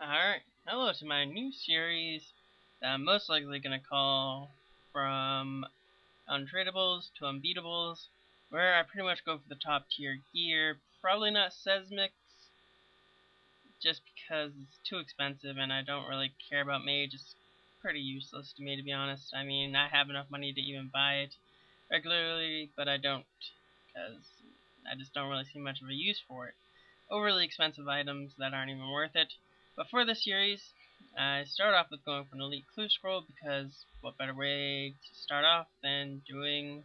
Alright, hello to my new series that I'm most likely going to call From Untradables to Unbeatables, where I pretty much go for the top tier gear. Probably not Seismics, just because it's too expensive and I don't really care about Mage. It's pretty useless to me, to be honest. I mean, I have enough money to even buy it regularly, but I don't, because I just don't really see much of a use for it. Overly expensive items that aren't even worth it. But for this series, I start off with going for an Elite Clue Scroll, because what better way to start off than doing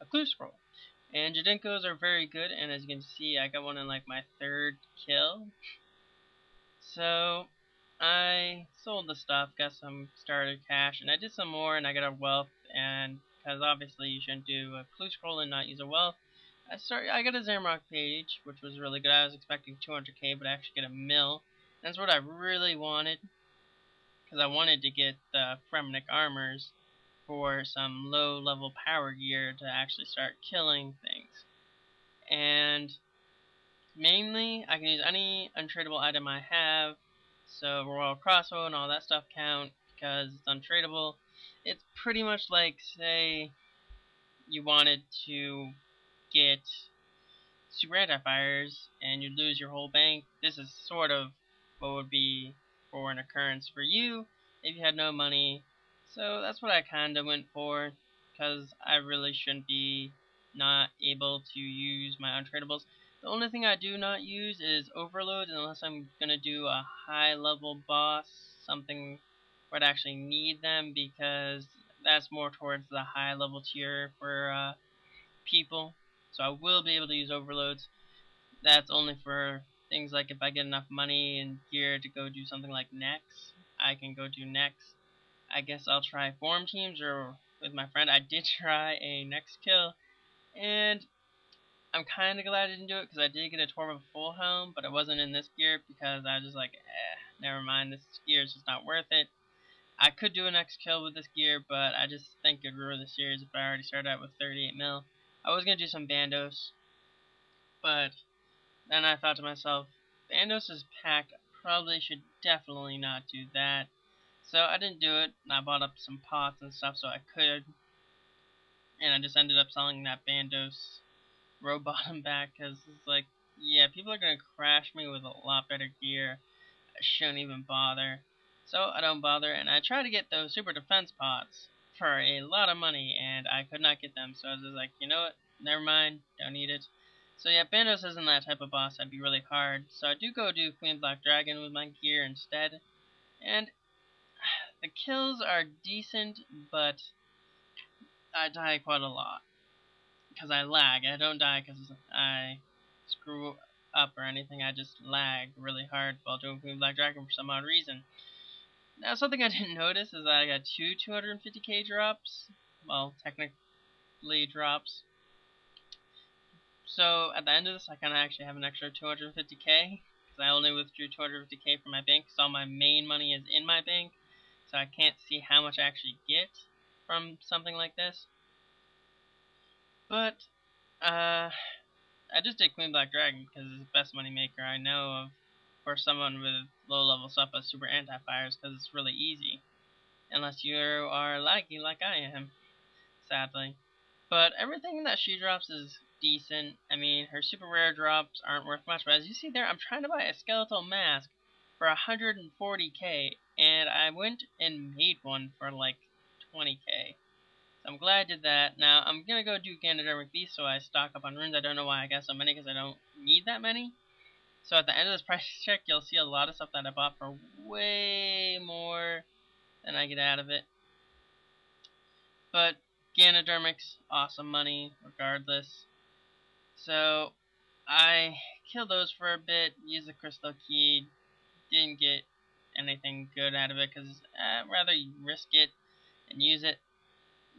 a Clue Scroll? And Jadinkos are very good, and as you can see, I got one in like my third kill. So I sold the stuff, got some starter cash, and I did some more, and I got a wealth, and because obviously you shouldn't do a Clue Scroll and not use a wealth, I got a Zamrock page, which was really good. I was expecting 200k, but I actually get a mill. That's what I really wanted, because I wanted to get the Fremenic armors for some low-level power gear to actually start killing things. And mainly, I can use any untradable item I have, so Royal Crossbow and all that stuff count, because it's untradable. It's pretty much like, say, you wanted to get super anti-fires and you lose your whole bank. This is sort of what would be for an occurrence for you if you had no money. So that's what I kind of went for, because I really shouldn't be not able to use my untradables. The only thing I do not use is overloads unless I'm going to do a high level boss, something where I'd actually need them, because that's more towards the high level tier for people. So I will be able to use overloads. That's only for things like if I get enough money and gear to go do something like Nex, I can go do Nex. I guess I'll try Form Teams or with my friend. I did try a Nex kill, and I'm kind of glad I didn't do it, because I did get a Torva full helm, but it wasn't in this gear, because I was just like, never mind, this gear is just not worth it. I could do a Nex kill with this gear, but I just think it'd ruin the series if I already started out with 38 mil. I was going to do some Bandos, but then I thought to myself, Bandos is packed, I probably should definitely not do that. So I didn't do it, and I bought up some pots and stuff so I could, and I just ended up selling that Bandos row bottom back, because it's like, yeah, people are going to crash me with a lot better gear. I shouldn't even bother. So I don't bother, and I try to get those super defense pots for a lot of money, and I could not get them. So I was just like, you know what, never mind, don't need it. So yeah, Bandos isn't that type of boss, that'd be really hard. So I do go do Queen Black Dragon with my gear instead. And the kills are decent, but I die quite a lot, because I lag. I don't die because I screw up or anything, I just lag really hard while doing Queen Black Dragon for some odd reason. Now, something I didn't notice is that I got two 250k drops. Well, technically drops. So, at the end of this, I kind of actually have an extra 250k, because I only withdrew 250k from my bank, so all my main money is in my bank, so I can't see how much I actually get from something like this. But, I just did Queen Black Dragon, because it's the best money maker I know of for someone with low-level stuff as super anti-fires, because it's really easy. Unless you are laggy like I am, sadly. But everything that she drops is decent. I mean, her super rare drops aren't worth much, but as you see there, I'm trying to buy a skeletal mask for 140k, and I went and made one for like 20k. So I'm glad I did that. Now, I'm going to go do Ganodermic Beast, so I stock up on runes. I don't know why I got so many, because I don't need that many. So at the end of this price check, you'll see a lot of stuff that I bought for way more than I get out of it. But Ganodermic's awesome money, regardless. So I killed those for a bit, used the crystal key, didn't get anything good out of it, because I'd rather risk it and use it.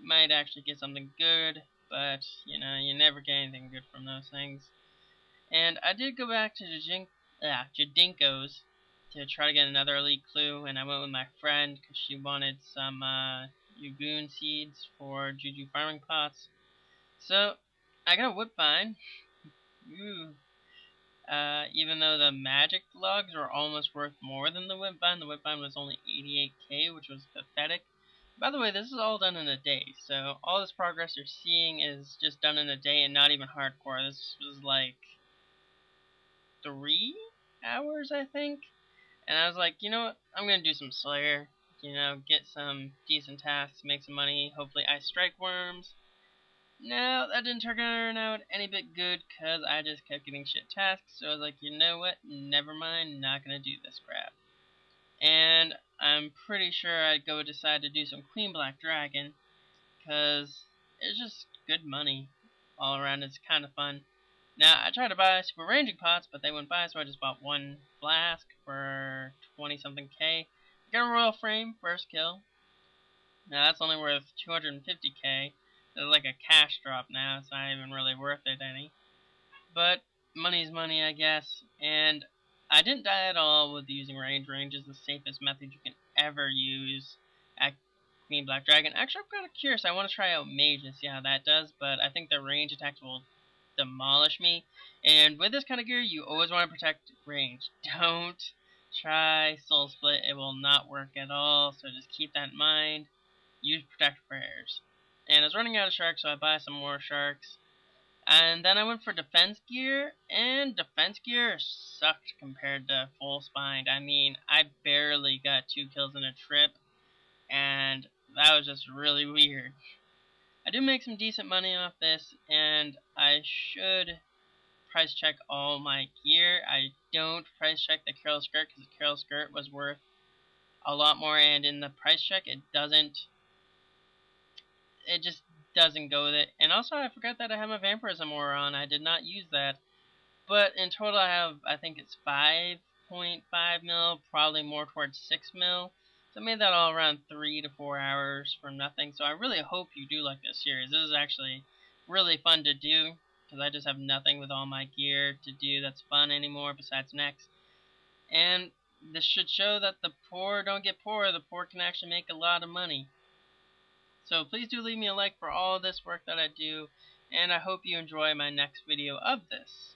Might actually get something good, but you know, you never get anything good from those things. And I did go back to Jadinkos to try to get another elite clue, and I went with my friend because she wanted some Ugoon seeds for Juju farming pots. So I got a Whipvine. Ooh. Even though the magic logs were almost worth more than the whip bind was only 88k, which was pathetic. By the way, this is all done in a day, so all this progress you're seeing is just done in a day and not even hardcore. This was like 3 hours, I think. And I was like, you know what, I'm gonna do some Slayer, get some decent tasks, make some money, hopefully ice strike worms. No, that didn't turn out any bit good, because I just kept getting shit tasks, so I was like, you know what, never mind, not gonna do this crap. And I'm pretty sure I'd go decide to do some Queen Black Dragon, because it's just good money all around, it's kind of fun. Now, I tried to buy super ranging pots, but they wouldn't buy, so I just bought one flask for 20-something K. Got a royal frame, first kill. Now, that's only worth 250k. It's like a cash drop now, it's not even really worth it any. But, money's money, I guess. And I didn't die at all with using range. Range is the safest method you can ever use at Queen Black Dragon. Actually, I'm kind of curious. I want to try out Mage and see how that does, but I think the range attacks will demolish me. And with this kind of gear, you always want to protect range. Don't try Soul Split. It will not work at all, so just keep that in mind. Use Protect Prayers. And I was running out of sharks, so I buy some more sharks. And then I went for defense gear, and defense gear sucked compared to full spine. I mean, I barely got 2 kills in a trip, and that was just really weird. I do make some decent money off this, and I should price check all my gear. I don't price check the Carol skirt, because the Carol skirt was worth a lot more, and in the price check, it just doesn't go with it. And also, I forgot that I have my Vampirism Aura on. I did not use that. But in total, I have, I think it's 5.5 mil, probably more towards 6 mil. So I made that all around 3 to 4 hours for nothing. So I really hope you do like this series. This is actually really fun to do, because I just have nothing with all my gear to do that's fun anymore besides next. And this should show that the poor don't get poorer. The poor can actually make a lot of money. So please do leave me a like for all this work that I do, and I hope you enjoy my next video of this.